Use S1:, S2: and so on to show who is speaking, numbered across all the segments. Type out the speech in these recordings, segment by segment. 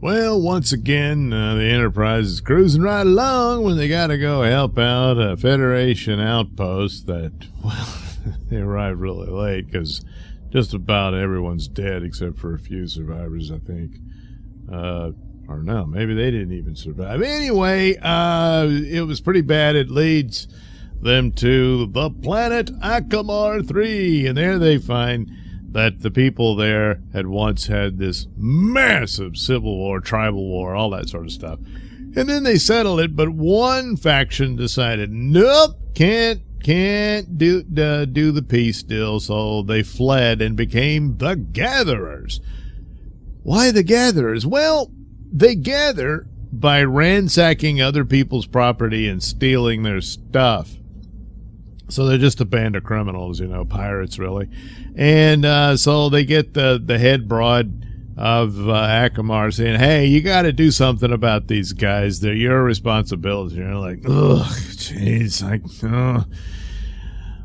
S1: Well, once again, the Enterprise is cruising right along when they got to go help out a Federation outpost that, well, they arrived really late because just about everyone's dead except for a few survivors, I think. Or no, maybe they didn't even survive. Anyway, it was pretty bad. It leads them to the planet Akamar 3, and there they find that the people there had once had this massive civil war, tribal war, all that sort of stuff. And then they settled it, but one faction decided, nope, can't do the peace deal, so they fled and became the Gatherers. Why the Gatherers? Well, they gather by ransacking other people's property and stealing their stuff. So they're just a band of criminals, pirates, really. And so they get the head broad of Akamar saying, hey, you got to do something about these guys. They're your responsibility. You're like, ugh, jeez. All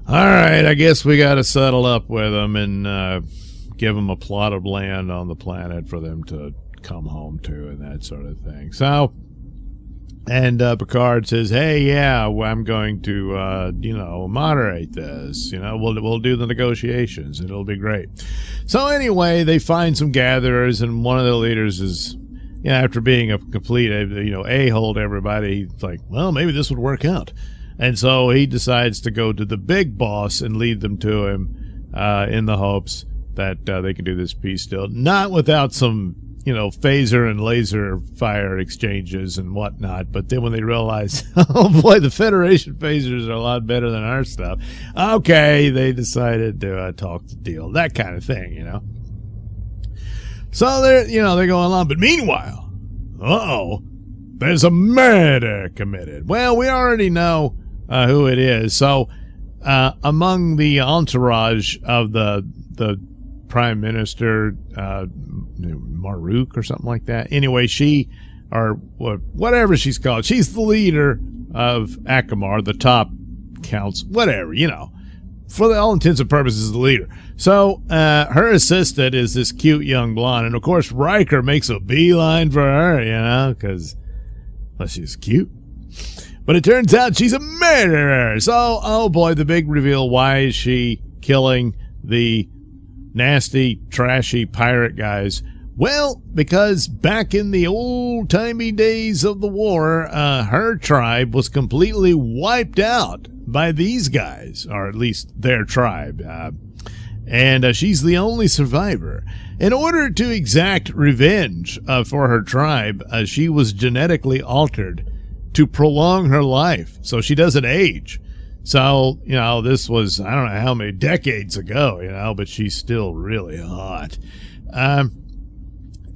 S1: right, I guess we got to settle up with them and give them a plot of land on the planet for them to come home to and that sort of thing. So... And Picard says, hey, yeah, I'm going to, moderate this. We'll do the negotiations, and it'll be great. So anyway, they find some gatherers, and one of the leaders is, after being a complete, a-hole to everybody, he's like, well, maybe this would work out. And so he decides to go to the big boss and lead them to him in the hopes that they can do this peace deal. Not without some... phaser and laser fire exchanges and whatnot. But then when they realize, oh boy, the Federation phasers are a lot better than our stuff. Okay, they decided to talk the deal, that kind of thing, So they're going along. But meanwhile, there's a murder committed. Well, we already know who it is. So among the entourage of the Prime Minister, Maruk or something like that. Anyway, whatever she's called, she's the leader of Akamar, the top council, whatever, for all intents and purposes, the leader. So her assistant is this cute young blonde, and of course Riker makes a beeline for her, because she's cute. But it turns out she's a murderer. So, oh boy, the big reveal. Why is she killing the nasty, trashy pirate guys? Well, because back in the old-timey days of the war, her tribe was completely wiped out by these guys, or at least their tribe. And she's the only survivor. In order to exact revenge for her tribe, she was genetically altered to prolong her life, so she doesn't age. So, this was, I don't know how many decades ago, but she's still really hot.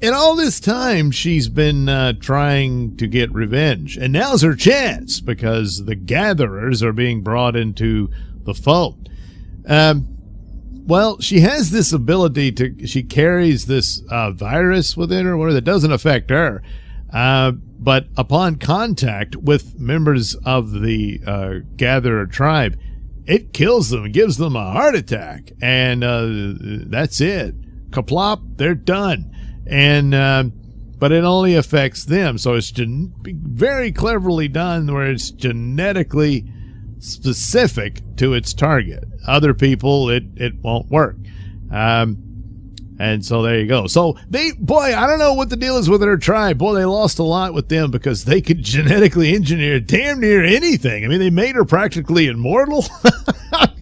S1: And all this time, she's been trying to get revenge. And now's her chance, because the Gatherers are being brought into the fold. Well, she has this ability she carries this virus within her, that doesn't affect her. But upon contact with members of the Gatherer tribe, it kills them, gives them a heart attack, and that's it. Kaplop, they're done. And but it only affects them, so it's very cleverly done, where it's genetically specific to its target. Other people, it won't work. And so there you go. So I don't know what the deal is with their tribe. Boy, they lost a lot with them, because they could genetically engineer damn near anything. I mean, they made her practically immortal.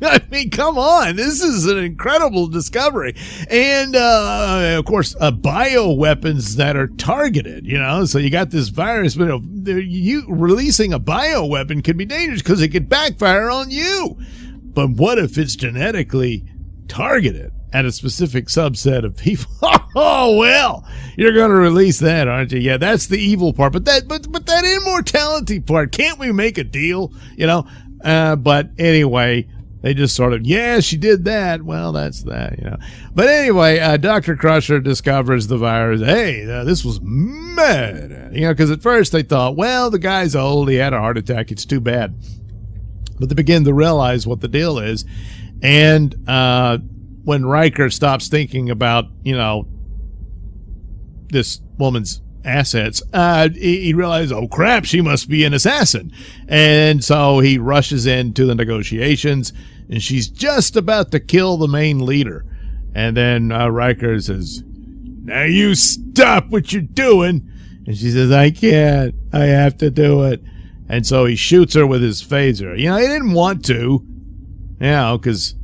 S1: I mean, come on. This is an incredible discovery. And, of course, bioweapons that are targeted, So you got this virus, but you releasing a bioweapon could be dangerous because it could backfire on you. But what if it's genetically targeted at a specific subset of people? Oh, well, you're going to release that, aren't you? Yeah, that's the evil part. But that immortality part, can't we make a deal? But anyway, they just sort of, yeah, she did that. Well, that's that, But anyway, Dr. Crusher discovers the virus. Hey, this was mad. Because at first they thought, well, the guy's old. He had a heart attack. It's too bad. But they begin to realize what the deal is. And when Riker stops thinking about, this woman's assets, he realized, oh crap, she must be an assassin. And so he rushes into the negotiations, and she's just about to kill the main leader. And then Riker says, now you stop what you're doing. And she says, I can't. I have to do it. And so he shoots her with his phaser. You know, he didn't want to, you know, because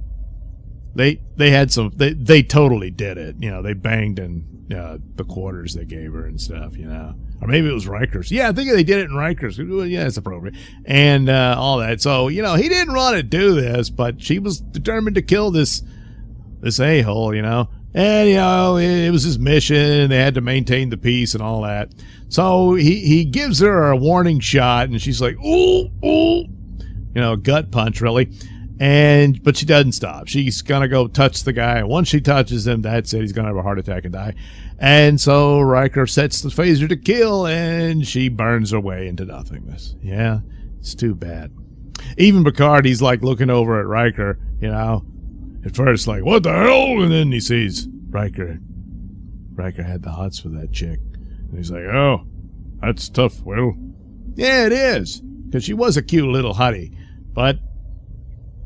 S1: they had some, they totally did it. You know, they banged in the quarters they gave her and stuff, you know. Or maybe it was Riker's. Yeah, I think they did it in Riker's. Yeah, it's appropriate. And all that. So, you know, he didn't want to do this, but she was determined to kill this a-hole, you know. And, you know, it was his mission. They had to maintain the peace and all that. So he gives her a warning shot, and she's like, ooh, ooh. You know, gut punch, really. But she doesn't stop. She's going to go touch the guy. And once she touches him, that's it. He's going to have a heart attack and die. And so Riker sets the phaser to kill, and she burns her way into nothingness. Yeah, it's too bad. Even Picard, he's like looking over at Riker, you know. At first, like, what the hell? And then he sees Riker. Riker had the hots for that chick. And he's like, oh, that's tough, Will. Yeah, it is. Because she was a cute little hottie. But,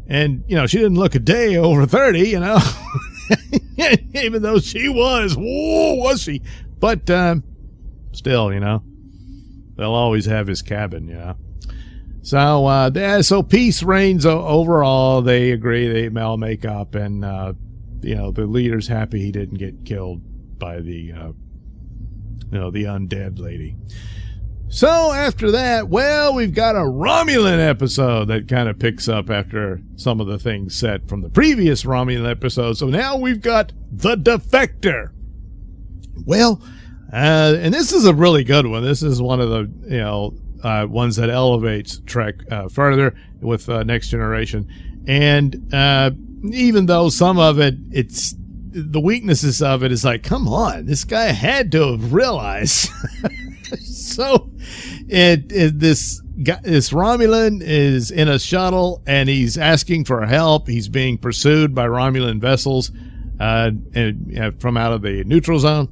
S1: and, you know, she didn't look a day over 30, you know. Even though she was. Whoa, was she? But, still, you know. They'll always have his cabin, you know. So peace reigns overall. They agree. They all make up, and you know, the leader's happy he didn't get killed by the the undead lady. So after that, well, we've got a Romulan episode that kind of picks up after some of the things set from the previous Romulan episode. So now we've got the Defector. Well, and this is a really good one. This is one of the ones that elevates Trek further with Next Generation. And even though some of it's the weaknesses of it is like, come on, this guy had to have realized. So this Romulan is in a shuttle, and he's asking for help. He's being pursued by Romulan vessels from out of the neutral zone.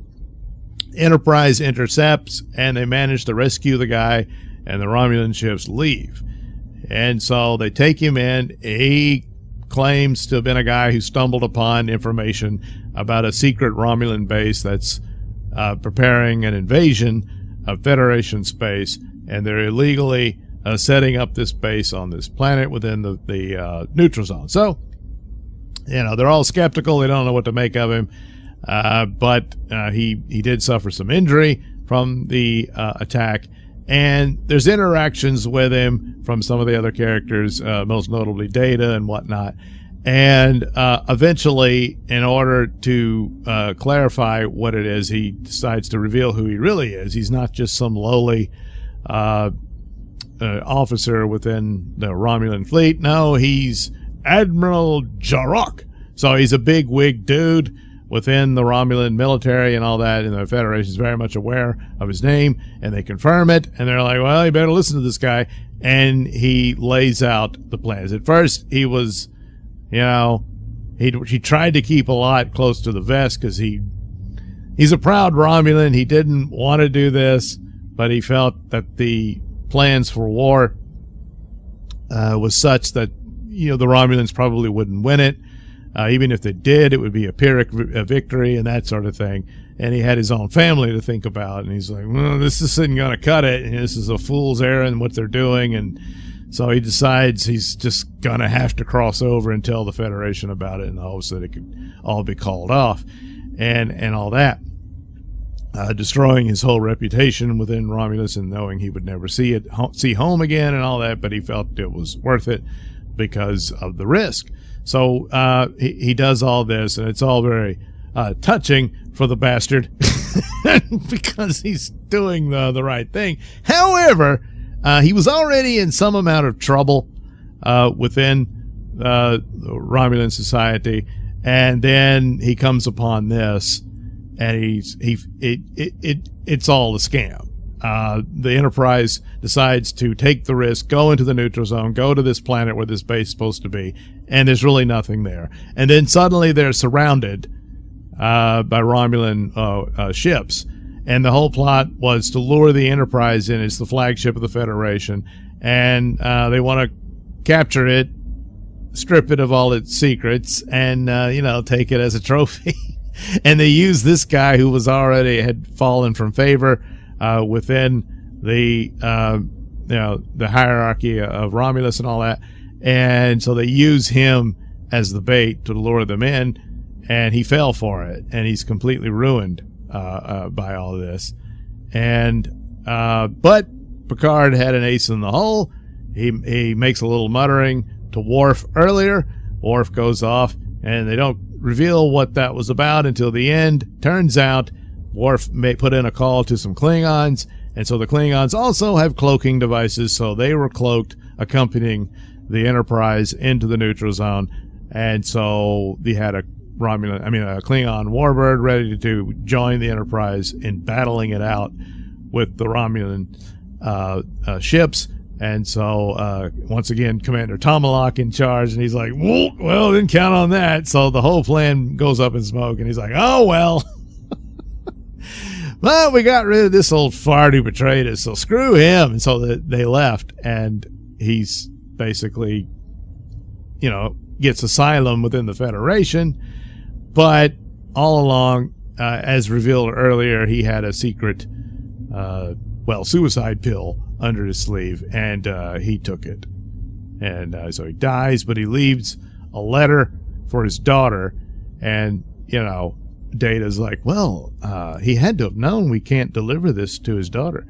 S1: Enterprise intercepts, and they manage to rescue the guy, and the Romulan ships leave. And so they take him in. He claims to have been a guy who stumbled upon information about a secret Romulan base that's preparing an invasion of Federation space, and they're illegally setting up this base on this planet within the neutral zone. So, you know, they're all skeptical. They don't know what to make of him. But he did suffer some injury from the attack. And there's interactions with him from some of the other characters, most notably Data and whatnot. And eventually, in order to clarify what it is, he decides to reveal who he really is. He's not just some lowly officer within the Romulan fleet. No, he's Admiral Jarok. So he's a big wig dude within the Romulan military and all that, and the Federation is very much aware of his name, and they confirm it, and they're like, well, you better listen to this guy. And he lays out the plans. At first, he was, you know, he tried to keep a lot close to the vest because he's a proud Romulan. He didn't want to do this, but he felt that the plans for war was such that, you know, the Romulans probably wouldn't win it. Even if they did, it would be a Pyrrhic victory and that sort of thing. And he had his own family to think about. And he's like, well, this isn't going to cut it. And this is a fool's errand, what they're doing. And so he decides he's just going to have to cross over and tell the Federation about it in the hopes that it could all be called off and all that. Destroying his whole reputation within Romulus and knowing he would never see home again and all that. But he felt it was worth it because of the risk. So he does all this, and it's all very touching for the bastard because he's doing the right thing. However, he was already in some amount of trouble within the Romulan society, and then he comes upon this, and it's all a scam. The Enterprise decides to take the risk, go into the neutral zone, go to this planet where this base is supposed to be, and there's really nothing there. And then suddenly they're surrounded by Romulan ships, And the whole plot was to lure the Enterprise in. It's the flagship of the Federation. And they want to capture it, strip it of all its secrets, and, take it as a trophy. And they use this guy who had fallen from favor within the the hierarchy of Romulus and all that, and so they use him as the bait to lure them in, and he fell for it, and he's completely ruined by all of this. And but Picard had an ace in the hole. He makes a little muttering to Worf earlier. Worf goes off, and they don't reveal what that was about until the end. Turns out Worf may put in a call to some Klingons, and so the Klingons also have cloaking devices, so they were cloaked, accompanying the Enterprise into the neutral zone. And so they had a Klingon warbird ready to join the Enterprise in battling it out with the Romulan ships. And so once again, Commander Tomalak in charge, and he's like, well, didn't count on that. So the whole plan goes up in smoke, and he's like, oh, well. Well, we got rid of this old fart who betrayed us, so screw him. And so they left, and he's basically, gets asylum within the Federation. But all along, as revealed earlier, he had a secret, suicide pill under his sleeve, and he took it. And so he dies, but he leaves a letter for his daughter, and, Data's like, well, he had to have known we can't deliver this to his daughter.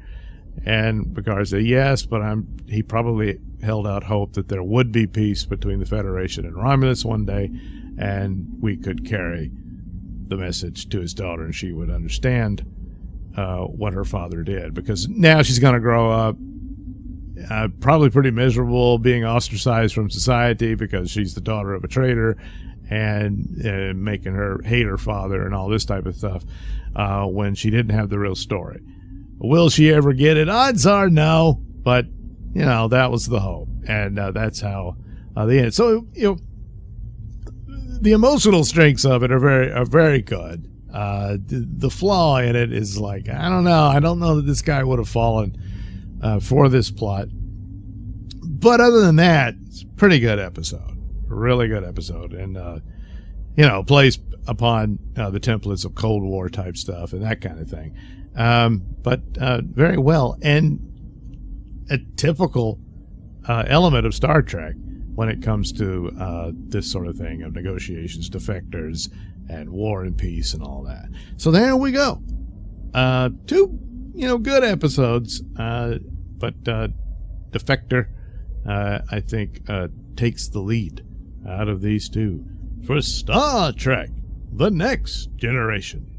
S1: And Picard said, yes, but he probably held out hope that there would be peace between the Federation and Romulus one day, and we could carry the message to his daughter, and she would understand what her father did. Because now she's going to grow up probably pretty miserable, being ostracized from society because she's the daughter of a traitor, and making her hate her father and all this type of stuff when she didn't have the real story. Will she ever get it? Odds are no, but that was the hope, and that's how the end. So the emotional strengths of it are very good. The flaw in it is like, I don't know that this guy would have fallen for this plot, but other than that, it's a pretty good episode. Really good episode, and plays upon the templates of Cold War type stuff and that kind of thing, but very well, and a typical element of Star Trek when it comes to this sort of thing of negotiations, defectors, and war and peace and all that. So there we go. Two good episodes, but Defector I think takes the lead out of these two for Star Trek: The Next Generation.